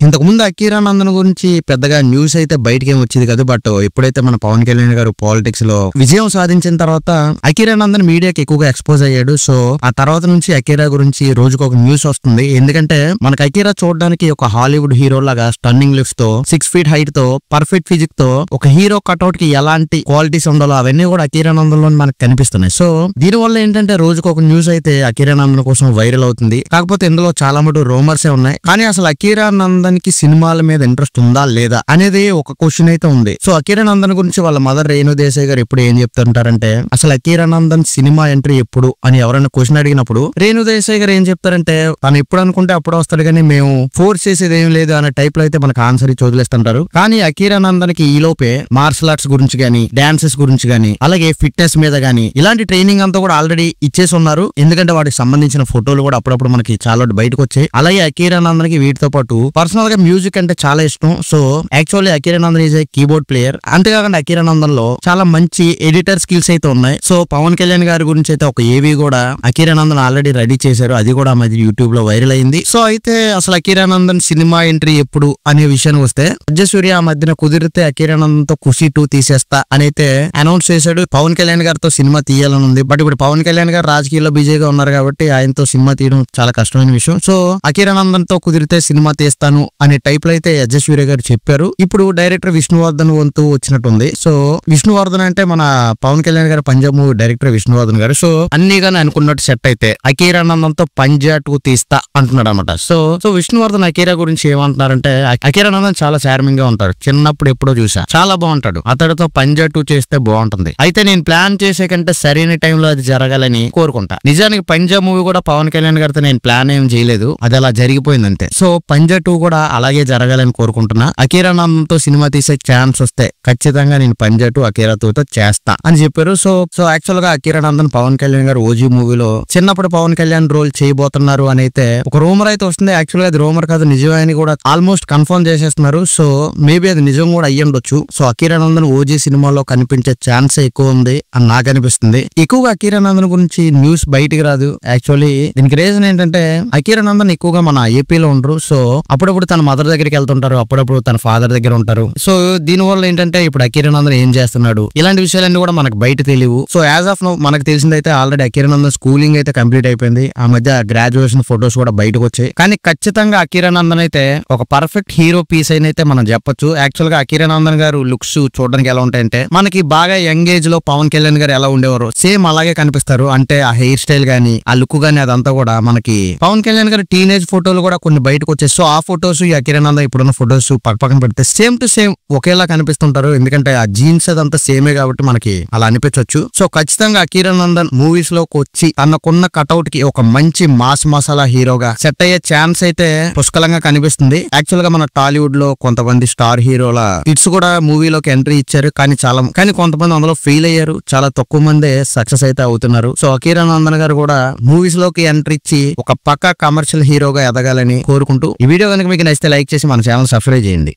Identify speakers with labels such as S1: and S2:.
S1: ఇంతకు ముందు అకీరా నందన్ గురించి పెద్దగా న్యూస్ అయితే బయటకి ఏమి వచ్చేది కదా. బట్ ఎప్పుడైతే మన పవన్ కళ్యాణ్ గారు పాలిటిక్స్ లో విజయం సాధించిన తర్వాత అకీరా నందన్ మీడియాకి ఎక్కువగా ఎక్స్పోజ్ అయ్యాడు. సో ఆ తర్వాత నుంచి అకీరా గురించి రోజుకు ఒక న్యూస్ వస్తుంది. ఎందుకంటే మనకి అకీరా చూడడానికి ఒక హాలీవుడ్ హీరో లాగా స్టన్నింగ్ లిఫ్ట్ తో 6 feet హైట్ తో పర్ఫెక్ట్ ఫిజిక్ తో ఒక హీరో కట్అవుట్ కి ఎలాంటి క్వాలిటీస్ ఉండాలో అవన్నీ కూడా అకీరా నందన్ లో మనకు కనిపిస్తున్నాయి. సో దీని వల్ల ఏంటంటే రోజుకు ఒక న్యూస్ అయితే అకీరా నందన్ కోసం వైరల్ అవుతుంది. కాకపోతే ఇందులో చాలా మటు రూమర్సే ఉన్నాయి. కానీ అసలు అకీరా నందన్ కి సినిమాల మీద ఇంట్రెస్ట్ ఉందా లేదా అనేది ఒక క్వశ్చన్ అయితే ఉంది. సో అకీరా నందన్ గురించి వాళ్ళ మదర్ రేణు దేశాయ్ గారు ఎప్పుడు ఏం చెప్తుంటారంటే అసలు అకీరా నందన్ సినిమా ఎంట్రీ ఎప్పుడు అని ఎవరైనా క్వశ్చన్ అడిగినప్పుడు రేణు దేశాయ్ గారు ఏం చెప్తారంటే తను ఎప్పుడు అనుకుంటే అప్పుడు వస్తాడు కానీ మేము ఫోర్స్ చేసేది ఏం లేదు అనే టైప్ లో అయితే మనకు ఆన్సర్ ఇచ్చి వదిలేస్తుంటారు. కానీ అకీరా నందన్ కి ఈ లోపే మార్షల్ ఆర్ట్స్ గురించి గానీ డాన్సెస్ గురించి గానీ అలాగే ఫిట్నెస్ మీద గానీ ఇలాంటి ట్రైనింగ్ అంతా కూడా ఆల్రెడీ ఇచ్చేసి ఉన్నారు. ఎందుకంటే వాటికి సంబంధించిన ఫోటోలు కూడా అప్పుడప్పుడు మనకి చాలా బయటకు వచ్చాయి. అలాగే అకీరా నందన్ కి వీటితో పాటు పర్సనల్ గా మ్యూజిక్ అంటే చాలా ఇష్టం. So actually Akira Nandan is a keyboard player. అంతేకాకుండా అకీరా నందన్ లో చాలా మంచి ఎడిటర్ స్కిల్స్ అయితే ఉన్నాయి. సో పవన్ కళ్యాణ్ గారి గురించి అయితే ఒక ఏవి కూడా అకీరా నందన్ ఆల్రెడీ రెడీ చేశారు. అది కూడా మధ్య యూట్యూబ్ లో వైరల్ అయింది. సో అయితే అసలు అకీరా నందన్ సినిమా ఎంట్రీ ఎప్పుడు అనే విషయానికి వస్తే సూర్య ఆ మధ్యన కుదిరితే అకీరా నందన్ తో ఖుషి 2 తీసేస్తా అని అయితే అనౌన్స్ చేశాడు. పవన్ కళ్యాణ్ గారితో సినిమా తీయాలని ఉంది. బట్ ఇప్పుడు పవన్ కళ్యాణ్ గారు రాజకీయాల్లో బిజీగా ఉన్నారు కాబట్టి ఆయనతో సినిమా తీయడం చాలా కష్టమైన విషయం. సో అకీరా నందన్ తో కుదిరితే సినిమా తీస్తాను అనే టైప్ లో అయితే సూర్య గారు చెప్పారు. ఇప్పుడు డైరెక్టర్ విష్ణువర్ధన్ వంతు వచ్చినట్టుంది. సో విష్ణువర్ధన్ అంటే మన పవన్ కళ్యాణ్ గారు పంజాబ్ మూవీ డైరెక్టర్ విష్ణువర్ధన్ గారు. సో అన్ని గానీ అనుకున్నట్టు సెట్ అయితే అకీరా నందన్ తో పంజా 2 తీస్తా అంటున్నాడు అనమాట. సో విష్ణువర్ధన్ అకీరా గురించి ఏమంటున్నారంటే అకీరా నందన్ చాలా చార్మింగ్ గా ఉంటాడు. చిన్నప్పుడు ఎప్పుడో చూసా, చాలా బాగుంటాడు. అతడితో పంజా 2 చేస్తే బాగుంటుంది. అయితే నేను ప్లాన్ చేసే కంటే సరైన టైంలో అది జరగాలని కోరుకుంటా. నిజానికి పంజా మూవీ కూడా పవన్ కళ్యాణ్ గారితో నేను ప్లాన్ ఏం చేయలేదు, అది అలా జరిగిపోయింది అంతే. సో పంజా 2 కూడా అలాగే జరగాలని కోరుకుంటున్నా. అకీరా నందన్ తో సినిమా తీసే ఛాన్స్ వస్తే ఖచ్చితంగా నేను పంజా 2 అకీరా 2తో చేస్తా అని చెప్పారు. సో యాక్చువల్ గా అకీరా నందన్ పవన్ కళ్యాణ్ గారు ఓజీ మూవీలో చిన్నప్పుడు పవన్ కళ్యాణ్ రోల్ చేయబోతున్నారు అని అయితే ఒక రూమర్ అయితే వస్తుంది. యాక్చువల్ గా అది రూమర్ కాదు, నిజమని కూడా ఆల్మోస్ట్ కన్ఫర్మ్ చేసేస్తున్నారు. సో మేబీ అది నిజం కూడా అయ్యుండొచ్చు. సో అకీరా నందన్ ఓజీ సినిమాలో కనిపించే ఛాన్స్ ఎక్కువ ఉంది అని నాకు అనిపిస్తుంది. ఎక్కువగా అకీరా నందన్ గురించి న్యూస్ బయటికి రాదు. యాక్చువల్లీ దీనికి రీజన్ ఏంటంటే అకీరా నందన్ ఎక్కువగా మన ఏపీలో ఉండరు. సో అప్పుడప్పుడు తన మదర్ దగ్గరికి వెళ్తుంటారు, అప్పుడప్పుడు తన ఫాదర్ దగ్గర ఉంటారు. సో దీని వల్ల ఏంటంటే ఇప్పుడు అకీరా నందన్ ఏం చేస్తున్నాడు ఇలాంటి విషయాలన్నీ కూడా మనకు బయట తెలియవు. సో యాజ్ ఆఫ్ నౌ మనకు తెలిసిందైతే ఆల్రెడీ అకీరా నందన్ స్కూలింగ్ అయితే కంప్లీట్ అయిపోయింది. ఆ మధ్య గ్రాడ్యుయేషన్ ఫొటోస్ కూడా బయటకు వచ్చాయి. కానీ ఖచ్చితంగా అకీరా నందన్ అయితే ఒక పర్ఫెక్ట్ హీరో పీస్ అయితే మనం చెప్పొచ్చు. యాక్చువల్ గా అకీరా నందన్ గారు లుక్స్ చూడడానికి ఎలా ఉంటాయంటే మనకి బాగా యంగ్ ఏజ్ లో పవన్ కళ్యాణ్ గారు ఎలా ఉండేవారు సేమ్ అలాగే కనిపిస్తారు. అంటే ఆ హెయిర్ స్టైల్ గానీ ఆ లుక్ గానీ అదంతా కూడా మనకి పవన్ కళ్యాణ్ గారు టీనేజ్ ఫోటోలు కూడా కొన్ని బయటకు వచ్చాయి. సో ఆ ఫొటోస్ ఈ అకీరా నందన్ ఇప్పుడున్న ఫొటోస్ పక్కన పెడితే సేమ్ టు సేమ్ ఒకేలా కనిపిస్తుంటారు. ఎందుకంటే ఆ జీన్స్ అదంతా సేమే కాబట్టి మనకి అలా అనిపించవచ్చు. సో ఖచ్చితంగా అకీరా నందన్ మూవీస్ లోకి వచ్చి తనకున్న కటౌట్ కి ఒక మంచి మాస్ మసాలా హీరోగా సెట్ అయ్యే ఛాన్స్ అయితే పుష్కలంగా కనిపిస్తుంది. యాక్చువల్ గా మన టాలీవుడ్ లో కొంతమంది స్టార్ హీరోల కిడ్స్ కూడా మూవీలోకి ఎంట్రీ ఇచ్చారు. కానీ కొంతమంది అందులో ఫెయిల్ అయ్యారు. చాలా తక్కువ మందే సక్సెస్ అయితే అవుతున్నారు. సో అకీరా నందన్ గారు కూడా మూవీస్ లోకి ఎంట్రీ ఇచ్చి ఒక పక్కా కమర్షియల్ హీరోగా ఎదగాలని కోరుకుంటూ ఈ వీడియో కనుక మీకు నచ్చితే లైక్ చేసి మన ఛానల్ సబ్స్క్రైబ్ చేయండి.